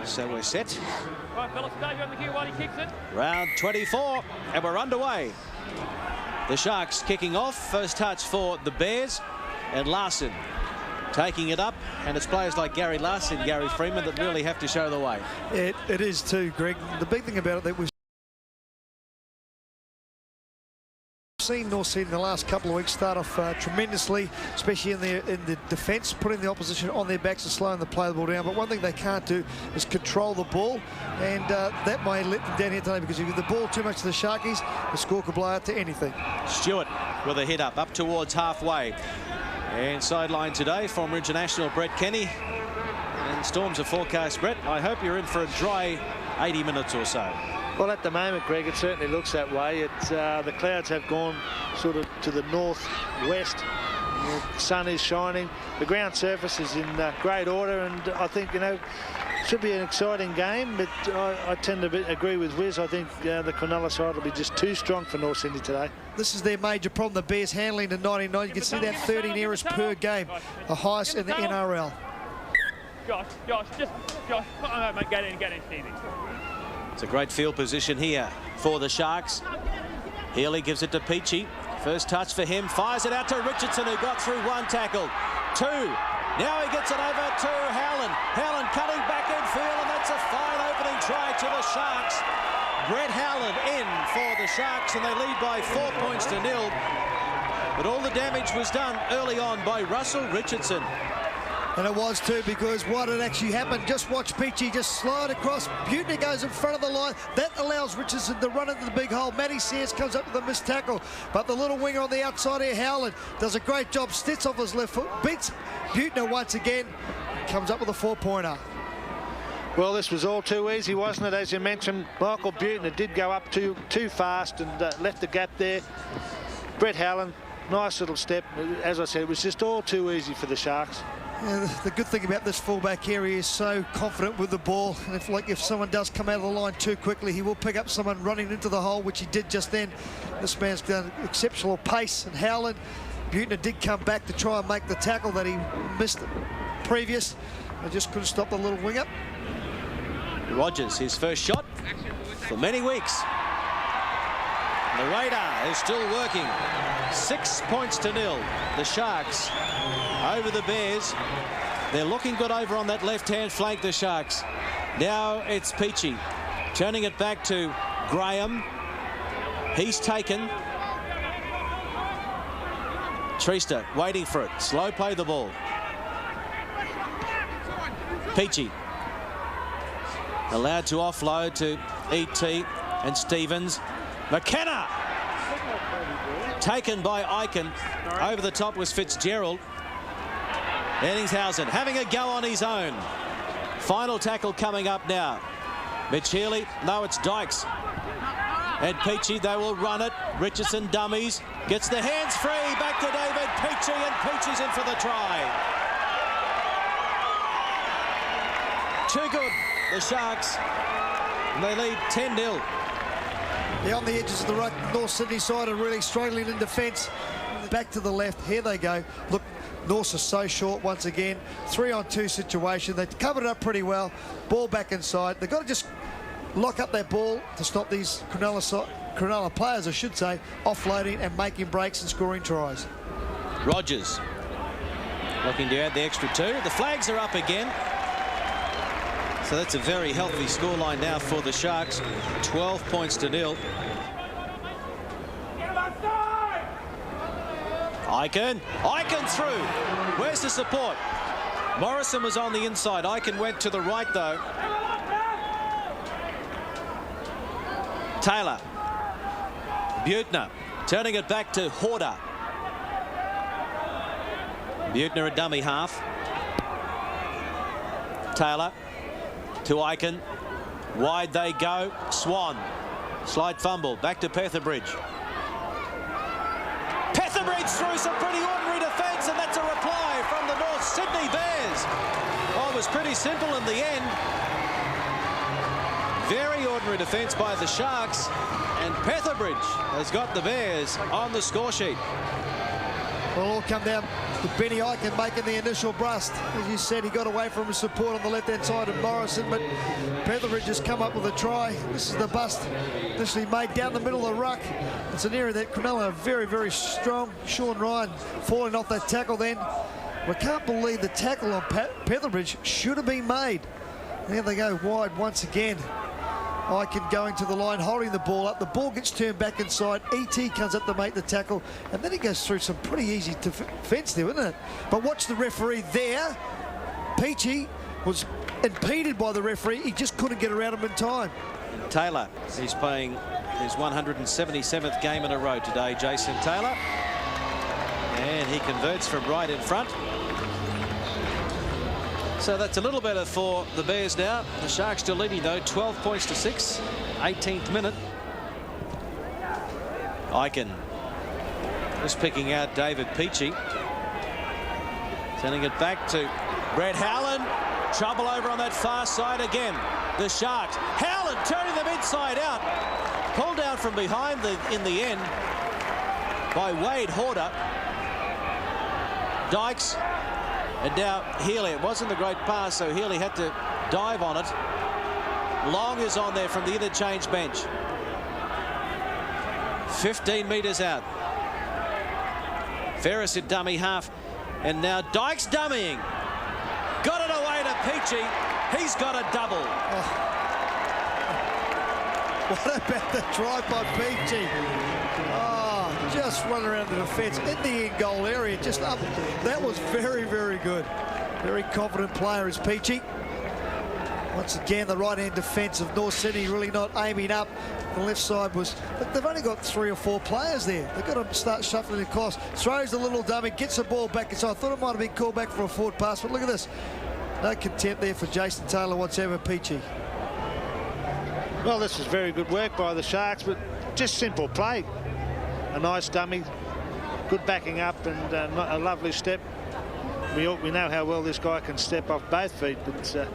So we're set. Right, fellas, stay on the queue while he kicks it. Round 24, and we're underway. The Sharks kicking off. First touch for the Bears, and Larson taking it up, and it's players like Gary Larson, Gary Freeman that really have to show the way. It is too, Greg. The big thing about it that we've seen North Sydney in the last couple of weeks start off tremendously, especially in the defence, putting the opposition on their backs and slowing the play of the ball down. But one thing they can't do is control the ball, and that may let them down here today, because if you give the ball too much to the Sharkies, the score could blow out to anything. Stewart with a hit up towards halfway. And sideline today, former international Brett Kenny. And storms are forecast, Brett. I hope you're in for a dry 80 minutes or so. Well, at the moment, Greg, it certainly looks that way. It's the clouds have gone sort of to the northwest. The sun is shining. The ground surface is in great order, and I think, you know, should be an exciting game. But I tend to agree with Wiz. I think the Cronulla side will be just too strong for North Sydney today. This is their major problem. The Bears handling to 99. You can see that 13 errors per game, the highest in the NRL. Josh, come on, mate, get in, Stevie. It's a great field position here for the Sharks. Healy gives it to Peachy. First touch for him. Fires it out to Richardson, who got through one tackle. Two. Now he gets it over to Howland. Howland cutting back in field, and that's a fine opening try to the Sharks. Brett Howland in for the Sharks, and they lead by 4 points to 0. But all the damage was done early on by Russell Richardson. And it was too, because what had actually happened, just watch Peachy just slide across. Butner goes in front of the line. That allows Richardson to run into the big hole. Matty Sears comes up with a missed tackle. But the little winger on the outside here, Howland, does a great job. Stits off his left foot, beats Butner once again. Comes up with a 4-pointer. Well, this was all too easy, wasn't it? As you mentioned, Michael Butner did go up too fast and left the gap there. Brett Howland, nice little step. As I said, it was just all too easy for the Sharks. Yeah, the good thing about this fullback here, he is so confident with the ball. And if someone does come out of the line too quickly, he will pick up someone running into the hole, which he did just then. This man's done exceptional pace. And Howland, Butner did come back to try and make the tackle that he missed previous. They just couldn't stop the little winger. Rogers, his first shot for many weeks. The radar is still working. 6 points to 0. The Sharks over the Bears. They're looking good over on that left-hand flank, the Sharks. Now it's Peachy. Turning it back to Graham. He's taken. Treaster waiting for it. Slow play the ball. Peachy. Allowed to offload to E.T. and Stevens. McKenna. Taken by Eichen. Over the top was Fitzgerald. Enningshausen having a go on his own. Final tackle coming up now. Mitch Healy. No, it's Dykes. And Peachy, they will run it. Richardson dummies. Gets the hands free. Back to David Peachy, and Peachy's in for the try. Too good, the Sharks. And they lead 10-0. Yeah, on the edges of the right, North Sydney side are really struggling in defence. Back to the left, here they go. Look, North is so short once again. 3-on-2 situation. They covered it up pretty well. Ball back inside. They've got to just lock up that ball to stop these Cronulla players, I should say, offloading and making breaks and scoring tries. Rogers looking to add the extra 2. The flags are up again. So that's a very healthy scoreline now for the Sharks. 12 points to 0. Eichen through. Where's the support? Morrison was on the inside. Eichen went to the right, though. Taylor. Butner turning it back to Horder. Butner a dummy half. Taylor to Eichen. Wide they go. Swan. Slide fumble. Back to Petherbridge. Petherbridge through some pretty ordinary defence, and that's a reply from the North Sydney Bears. Oh, it was pretty simple in the end. Very ordinary defence by the Sharks, and Petherbridge has got the Bears on the score sheet. It'll all come down Benny Eichen making the initial bust. As you said, he got away from his support on the left-hand side of Morrison, but Petherbridge has come up with a try. This is the bust initially made down the middle of the ruck. It's an area that Cronulla are very, very strong. Sean Ryan falling off that tackle then. I can't believe the tackle on Petherbridge should have been made. There they go wide once again. Eichen going to the line, holding the ball up. The ball gets turned back inside. E.T. comes up to make the tackle, and then he goes through some pretty easy defence there, isn't it? But watch the referee there. Peachy was impeded by the referee. He just couldn't get around him in time. Taylor, he's playing his 177th game in a row today, Jason Taylor. And he converts from right in front. So that's a little better for the Bears now. The Sharks still leading though, 12 points to 6, 18th minute. Eichen just picking out David Peachy. Sending it back to Brett Howland. Trouble over on that far side again. The Sharks. Howland turning them inside out. Pulled down from behind in the end by Wade Horder. Dykes. And now Healy. It wasn't a great pass, so Healy had to dive on it. Long is on there from the interchange bench. 15 metres out. Ferris at dummy half. And now Dykes dummying. Got it away to Peachy. He's got a double. Oh. What about the drive by Peachy? Oh, just run around the defence in the end goal area. Just up. That was very, very good. Very confident player is Peachy. Once again, the right-hand defence of North Sydney really not aiming up. The left side was, but they've only got 3 or 4 players there. They've got to start shuffling across. Throws the little dummy, gets the ball back inside. I thought it might have been called back for a forward pass, but look at this. No contempt there for Jason Taylor whatsoever, Peachy. Well, this is very good work by the Sharks, but just simple play. A nice dummy, good backing up, and a lovely step. We know how well this guy can step off both feet, but it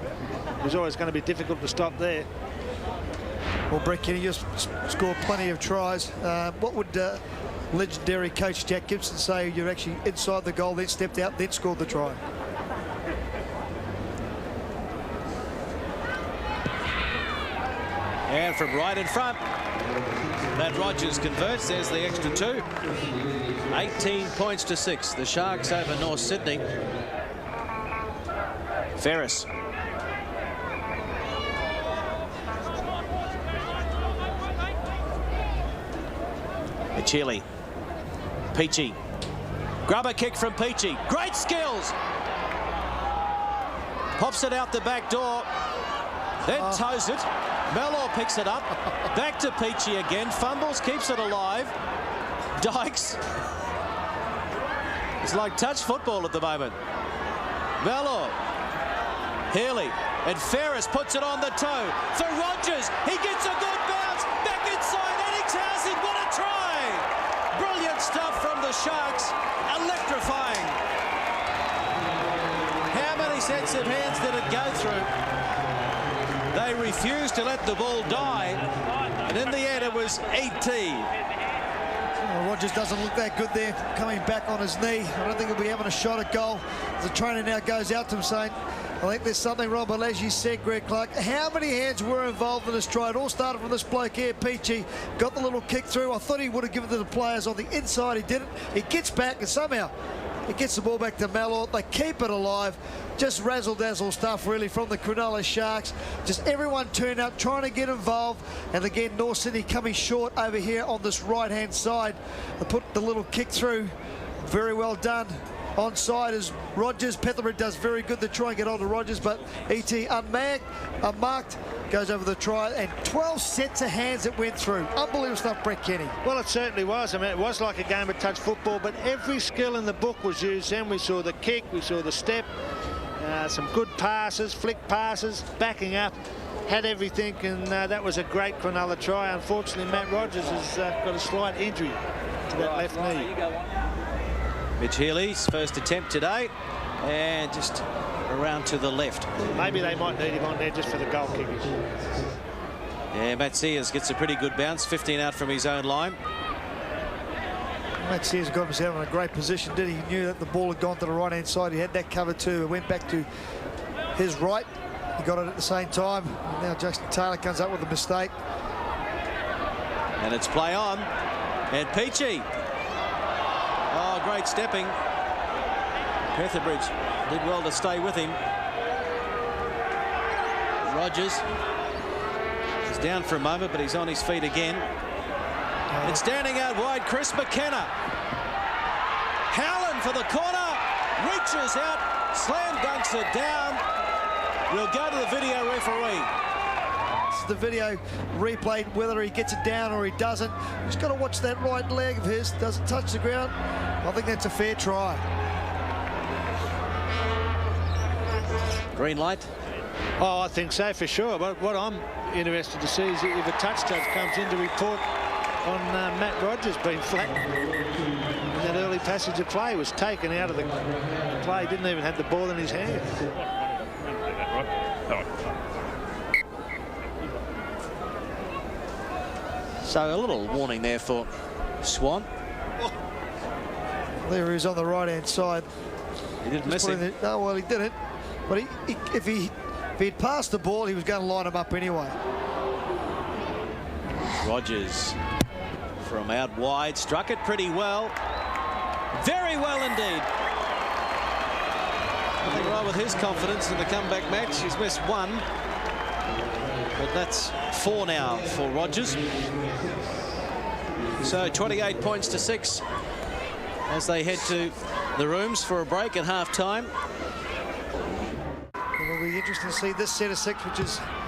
was always going to be difficult to stop there. Well, Brett Kenny just scored plenty of tries. What would legendary coach Jack Gibson say? You're actually inside the goal, then stepped out, then scored the try. And from right in front, that Rogers converts. There's the extra 2. 18 points to 6. The Sharks over North Sydney. Ferris. Achille. Peachy. Grubber kick from Peachy. Great skills. Pops it out the back door. Then toes it. Mellor picks it up. Back to Peachy again. Fumbles, keeps it alive. Dykes. It's like touch football at the moment. Mellor. Healy. And Ferris puts it on the toe. For Rogers. He gets a good bounce. Back inside. Eddingshausen. What a try. Brilliant stuff from the Sharks. Electrifying. How many sets of hands did it go through? They refused to let the ball die, and in the end it was E.T. Well, Rogers doesn't look that good there, coming back on his knee. I don't think he'll be having a shot at goal. The trainer now goes out to him saying, I think there's something wrong, but as you said, Greg Clark, how many hands were involved in this try? It all started from this bloke here, Peachy. Got the little kick through. I thought he would have given it to the players on the inside. He didn't. He gets back, and somehow he gets the ball back to Mellor. They keep it alive. Just razzle-dazzle stuff, really, from the Cronulla Sharks. Just everyone turned up, trying to get involved. And again, North Sydney coming short over here on this right-hand side. They put the little kick through. Very well done. Onside is Rogers. Petherbridge does very good to try and get on to Rogers, but E.T. unmarked, goes over the try, and 12 sets of hands that went through. Unbelievable stuff, Brett Kenny. Well, it certainly was. I mean, it was like a game of touch football, but every skill in the book was used. Then we saw the kick, we saw the step, some good passes, flick passes, backing up, had everything, and that was a great Cronulla try. Unfortunately, Matt Rogers has got a slight injury to that left knee. Mitch Healy's first attempt today, and just around to the left. Maybe they might need him on there just for the goal kickers. Yeah, Matt Sears gets a pretty good bounce, 15 out from his own line. Matt Sears got himself in a great position, did he? He knew that the ball had gone to the right-hand side. He had that covered too. It went back to his right. He got it at the same time. And now Jackson Taylor comes up with a mistake. And it's play on. And Peachy. Oh, great stepping. Petherbridge did well to stay with him. Rogers is down for a moment, but he's on his feet again. And standing out wide, Chris McKenna. Howland for the corner. Reaches out. Slam dunks it down. We'll go to the video referee. This is the video replay, whether he gets it down or he doesn't. He's got to watch that right leg of his. Does it touch the ground? I think that's a fair try. Green light. Oh, I think so for sure. But what I'm interested to see is if a touch judge comes in to report on Matt Rogers being flattened. And that early passage of play was taken out of the play. Didn't even have the ball in his hand. So a little warning there for Swan. There he is on the right-hand side. He didn't miss him. No, well, he didn't. But if he'd passed the ball, he was going to line him up anyway. Rogers from out wide, struck it pretty well. Very well indeed. Nothing wrong with his confidence in the comeback match. He's missed one. But that's 4 now for Rogers. So 28 points to 6 as they head to the rooms for a break at half-time. It'll be interesting to see this set of 6, which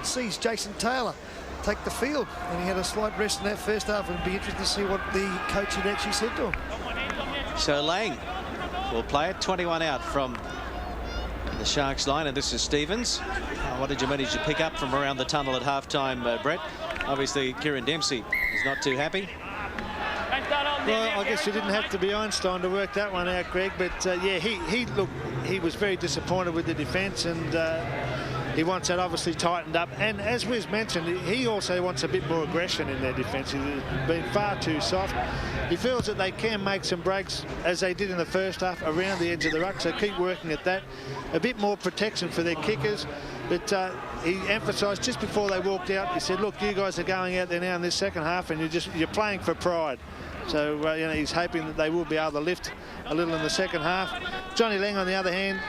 sees Jason Taylor take the field. And he had a slight rest in that first half. It'll be interesting to see what the coach had actually said to him. So Lang will play it. 21 out from the Sharks line, and this is Stevens. What did you manage to pick up from around the tunnel at half-time, Brett? Obviously, Kieran Dempsey is not too happy. Well, I guess you didn't have to be Einstein to work that one out, Greg. But yeah, he was very disappointed with the defence, and he wants that obviously tightened up. And as Wiz mentioned, he also wants a bit more aggression in their defence. He's been far too soft. He feels that they can make some breaks, as they did in the first half, around the edge of the ruck. So keep working at that. A bit more protection for their kickers. But he emphasised just before they walked out, he said, look, you guys are going out there now in this second half, and you're playing for pride. So you know, he's hoping that they will be able to lift a little in the second half. Johnny Lang, on the other hand,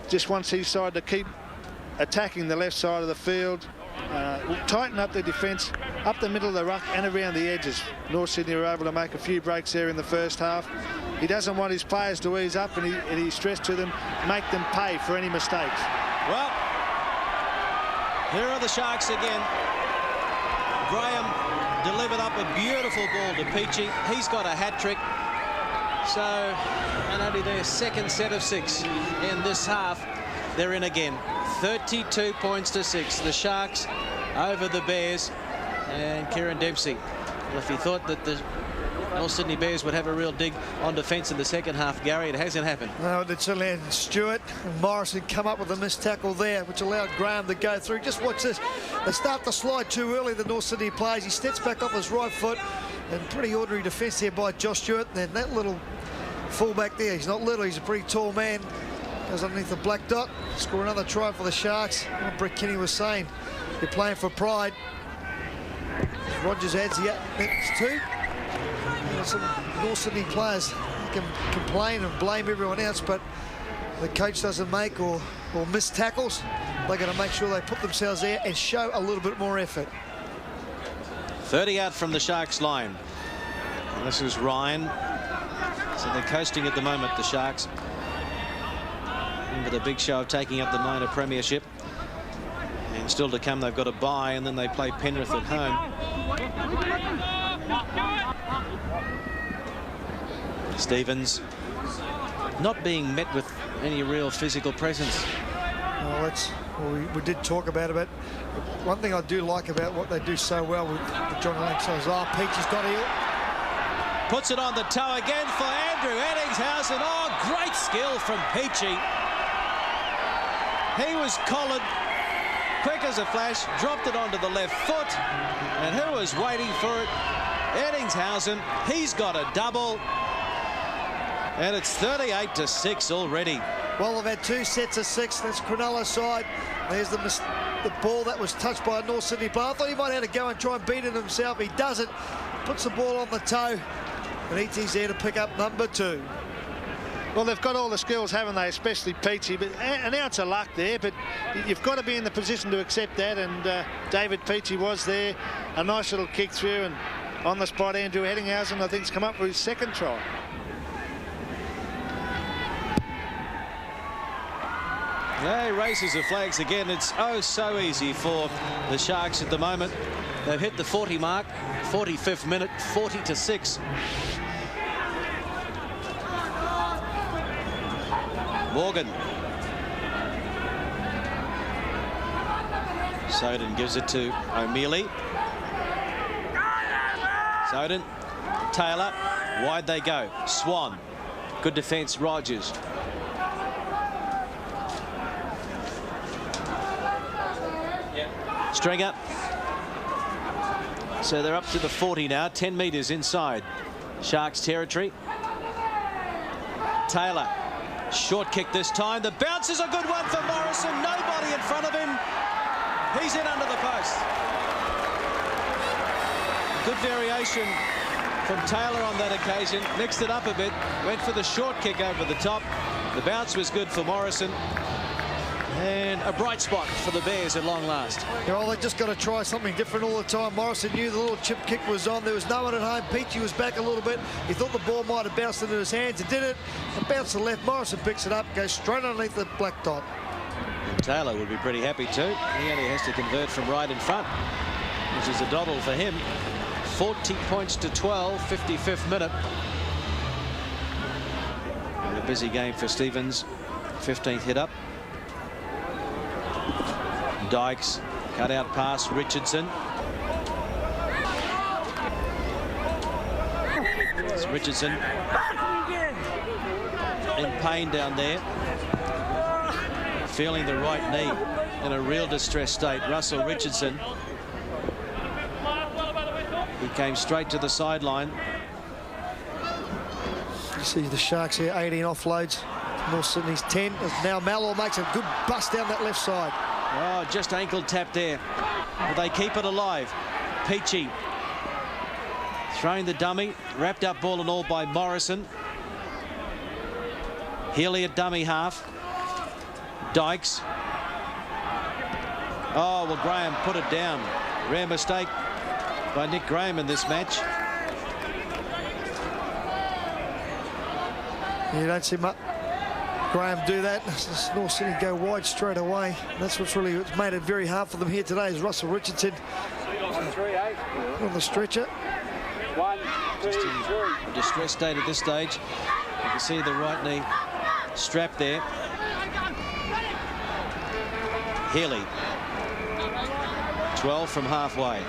just wants his side to keep attacking the left side of the field, tighten up their defence up the middle of the ruck and around the edges. North Sydney were able to make a few breaks there in the first half. He doesn't want his players to ease up, and he stressed to them, make them pay for any mistakes. Well, here are the Sharks again. Graham delivered up a beautiful ball to Peachy. He's got a hat-trick. So, and only their second set of 6 in this half. They're in again. 32 points to 6. The Sharks over the Bears. And Kieran Dempsey. Well, if he thought that the North Sydney Bears would have a real dig on defence in the second half, Gary, it hasn't happened. No, it certainly had. Stewart and Morrison come up with a missed tackle there, which allowed Graham to go through. Just watch this. They start to slide too early, the North Sydney players. He steps back off his right foot, and pretty ordinary defence there by Josh Stewart. And then that little fullback there, he's not little, he's a pretty tall man. Goes underneath the black dot, score another try for the Sharks. What Brett Kinney was saying, they're playing for pride. Rogers adds the next 2. Some North Sydney players can complain and blame everyone else, but the coach doesn't make or miss tackles. They're going to make sure they put themselves there and show a little bit more effort. 30 out from the Sharks line. And this is Ryan. So they're coasting at the moment, the Sharks. With a big show of taking up the minor premiership. And still to come, they've got a bye, and then they play Penrith at home. Stevens not being met with any real physical presence. Well, we did talk about it, but one thing I do like about what they do so well with John Lang is, Peachy's got here. Puts it on the toe again for Andrew Eddingshausen. Oh, great skill from Peachy. He was collared, quick as a flash, dropped it onto the left foot, and who was waiting for it Eddingshausen, he's got a double. And it's 38-6 already. Well, they've had 2 sets of 6. That's Cronulla's side. There's the ball that was touched by a North Sydney player. I thought he might have to go and try and beat it himself. He doesn't. Puts the ball on the toe. And ET's there to pick up number 2. Well, they've got all the skills, haven't they, especially Peachy. But an ounce of luck there, but you've got to be in the position to accept that. And David Peachy was there. A nice little kick through. And on the spot, Andrew Eddingshausen, I think, has come up for his 2nd try. He raises the flags again. It's oh so easy for the Sharks at the moment. They've hit the 40 mark, 45th minute, 40-6. Morgan. Soden gives it to O'Mealy. Soden, Taylor, wide they go. Swan, good defence, Rogers. Stringer. So they're up to the 40 now, 10 metres inside Sharks territory. Taylor, short kick this time. The bounce is a good one for Morrison. Nobody in front of him. He's in under the post. Good variation from Taylor on that occasion. Mixed it up a bit. Went for the short kick over the top. The bounce was good for Morrison. And a bright spot for the Bears at long last. Yeah, well, they just got to try something different all the time. Morrison knew the little chip kick was on. There was no one at home. Peachy was back a little bit. He thought the ball might have bounced into his hands. It did it. It bounced to the left. Morrison picks it up, goes straight underneath the black dot. And Taylor would be pretty happy too. He only has to convert from right in front, which is a doddle for him. 40 points to 12, 55th minute. And a busy game for Stevens. 15th hit up. Dykes, cut out pass, Richardson. It's Richardson in pain down there. Feeling the right knee in a real distressed state. Russell Richardson. He came straight to the sideline. You see the Sharks here, 18 offloads. North Sydney's 10. As now Mallow makes a good bust down that left side. Oh, just ankle tap there. But they keep it alive. Peachy throwing the dummy. Wrapped up ball and all by Morrison. Healy at dummy half. Dykes. Oh, well, Graham put it down. Rare mistake by Nick Graham in this match. You don't see Graham do that. North Sydney go wide straight away. That's what's really made it very hard for them here today is Russell Richardson on the stretcher. Just in a distressed state at this stage. You can see the right knee strapped there. Healy. 12 from halfway.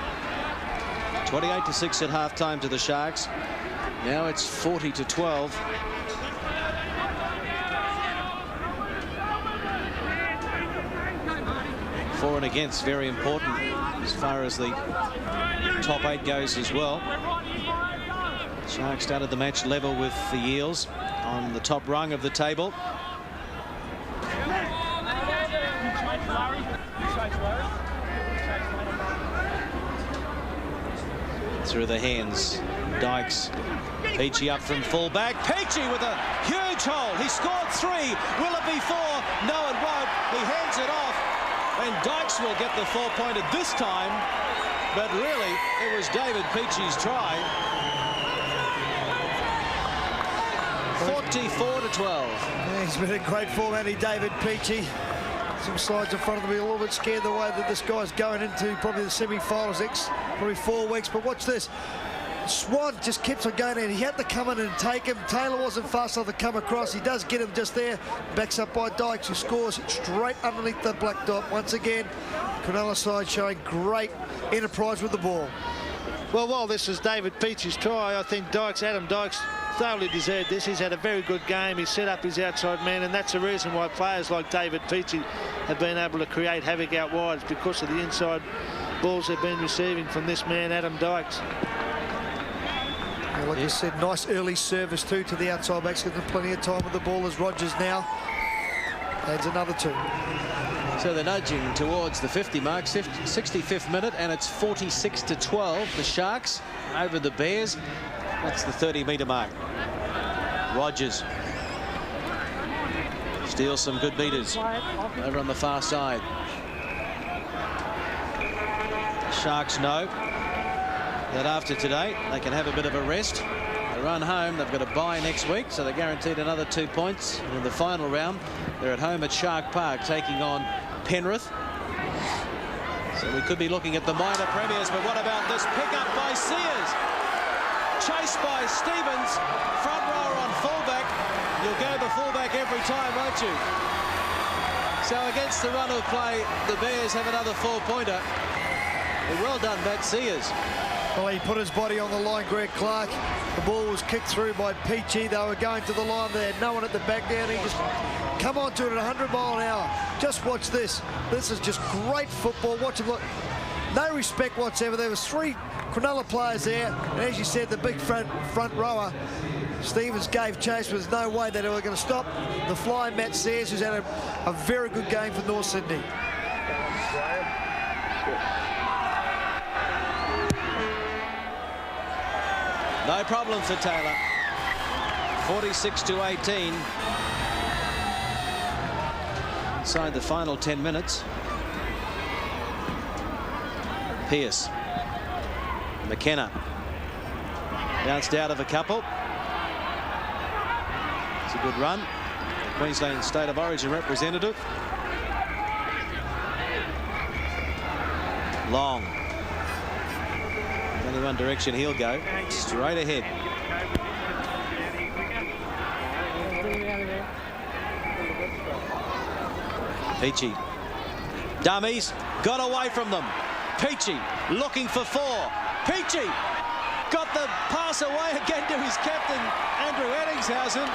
28-6 at halftime to the Sharks. Now it's 40-12. For and against, very important as far as the top 8 goes as well. Sharks started the match level with the Eels on the top rung of the table. Through the hands, Dykes. Peachy up from full-back. Peachy with a huge hole. He scored 3. Will it be 4? No, it won't. He hands it off. And Dykes will get the 4-pointer this time. But really, it was David Peachy's try. 44-12. Yeah, he's been in great form, hasn't he, David Peachy? Some sides in front of him, a little bit scared the way that this guy's going into probably the semi-finals next, probably 4 weeks. But watch this. Swan just keeps on going in. He had to come in and take him. Taylor wasn't fast enough to come across. He does get him just there. Backs up by Dykes, who scores straight underneath the black dot. Once again, Cronulla side showing great enterprise with the ball. Well, while this is David Peachy's try, I think Adam Dykes thoroughly deserved this. He's had a very good game. He's set up his outside man, and that's the reason why players like David Peachy have been able to create havoc out wide, because of the inside balls they've been receiving from this man, Adam Dykes. Like I said, nice early service too to the outside backs, getting plenty of time with the ball as Rogers now adds another 2. So they're nudging towards the 50 mark, 65th minute, and it's 46-12. The Sharks over the Bears. That's the 30-metre mark. Rogers steals some good meters over on the far side. Sharks know that after today they can have a bit of a rest. They run home, they've got a bye next week, so they're guaranteed another 2 points in the final round. They're at home at Shark Park taking on Penrith. So we could be looking at the minor premiers, but what about this pickup by Sears? Chased by Stevens, front rower on fullback. You'll go the fullback every time, won't you? So against the run of play, the Bears have another 4-pointer. Well done, Matt Sears. Well, he put his body on the line, Greg Clark. The ball was kicked through by Peachy. They were going to the line. They had no one at the back down. He just come on to it at 100 mile an hour. Just watch this. This is just great football. Watch him look. No respect whatsoever. There was 3 Cronulla players there. And as you said, the big front rower, Stevens, gave chase. There's no way that they were going to stop the flying Matt Sears, who's had a very good game for North Sydney. No problem for Taylor. 46-18. Inside the final 10 minutes. Pearce. McKenna. Bounced out of a couple. It's a good run. Queensland State of Origin representative. Long. Only one direction he'll go. Straight ahead. Peachy. Dummies. Got away from them. Peachy looking for 4. Peachy got the pass away again to his captain, Andrew Eddingshausen.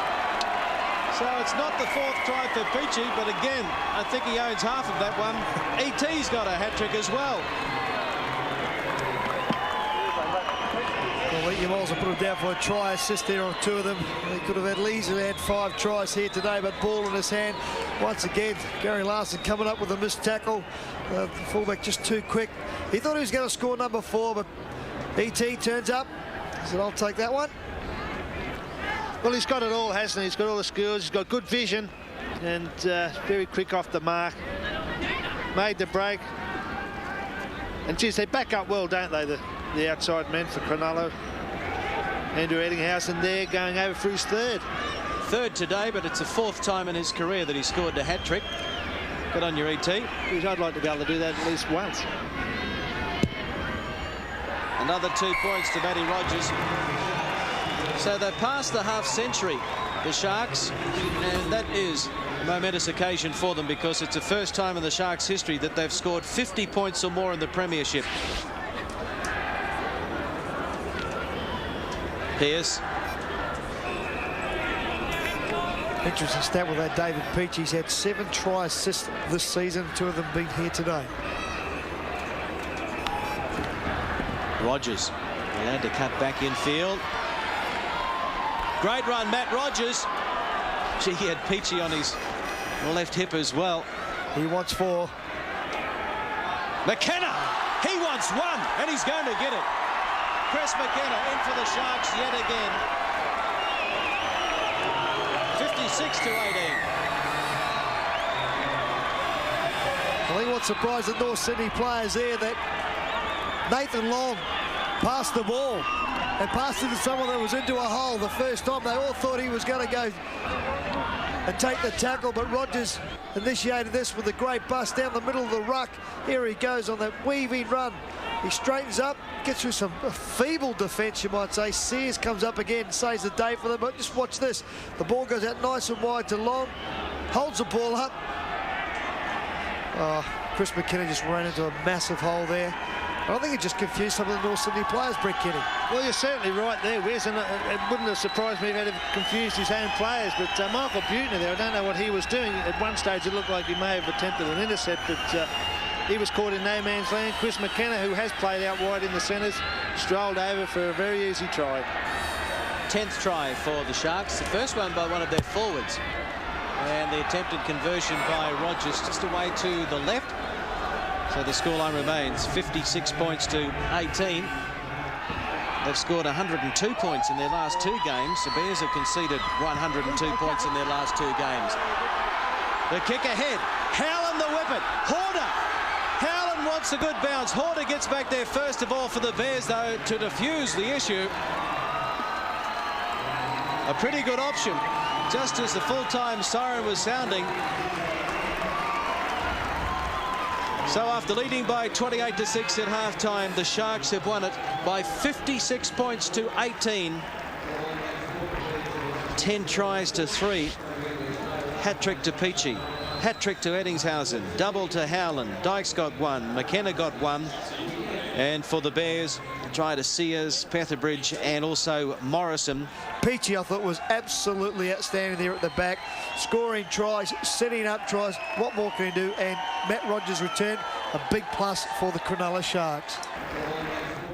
So it's not the 4th try for Peachy, but again, I think he owns half of that one. ET's got a hat-trick as well. Well, you might as well put him down for a try assist there on 2 of them. He could have easily had 5 tries here today, but ball in his hand. Once again, Gary Larson coming up with a missed tackle. The fullback just too quick. He thought he was going to score number 4, but ET turns up. He said, I'll take that one. Well, he's got it all, hasn't he? He's got all the skills. He's got good vision and very quick off the mark. Made the break. And, geez, they back up well, don't they, the outside men for Cronulla. Andrew Eddinghausen there going over for his 3rd. 3rd today, but it's the 4th time in his career that he scored a hat-trick. Good on your ET. I'd like to be able to do that at least once. Another 2 points to Matty Rogers. So they're past the half-century, the Sharks, and that is a momentous occasion for them because it's the first time in the Sharks' history that they've scored 50 points or more in the premiership. Pearce. Interesting stat with that David Peach. He's had 7 try assists this season, 2 of them being here today. Rogers allowed to cut back in field. Great run, Matt Rogers. Gee, he had Peachy on his left hip as well. He wants 4. McKenna, he wants 1, and he's going to get it. Chris McKenna in for the Sharks yet again. 56-18. I think what surprised the North Sydney players there that Nathan Long passed the ball and passed it to someone that was into a hole the first time. They all thought he was going to go and take the tackle, but Rogers initiated this with a great bust down the middle of the ruck. Here he goes on that weaving run. He straightens up, gets through some feeble defence, you might say. Sears comes up again and saves the day for them, but just watch this. The ball goes out nice and wide to Long, holds the ball up. Oh, Chris McKenna just ran into a massive hole there. I think it just confused some of the North Sydney players, Brett Kenny. Well, you're certainly right there, Wes, and it wouldn't have surprised me if it had confused his own players, but Michael Butner there, I don't know what he was doing. At one stage it looked like he may have attempted an intercept, but he was caught in no man's land. Chris McKenna, who has played out wide in the centres, strolled over for a very easy try. 10th try for the Sharks. The first one by one of their forwards. And the attempted conversion by Rogers just away to the left. So the scoreline remains 56 points to 18. They've scored 102 points in their last 2 games. The Bears have conceded 102 points in their last 2 games. The kick ahead. Howland the whippet. Horder. Howland wants a good bounce. Horder gets back there first of all for the Bears, though, to defuse the issue. A pretty good option, just as the full-time siren was sounding. So after leading by 28-6 at halftime, the Sharks have won it by 56 points to 18. 10 tries to 3. Hat-trick to Peachy. Hat-trick to Eddingshausen. Double to Howland. Dykes got 1. McKenna got 1. And for the Bears, try to Sears, Petherbridge, and also Morrison. Peachy, I thought, was absolutely outstanding there at the back, scoring tries, setting up tries. What more can he do? And Matt Rogers' return, a big plus for the Cronulla Sharks.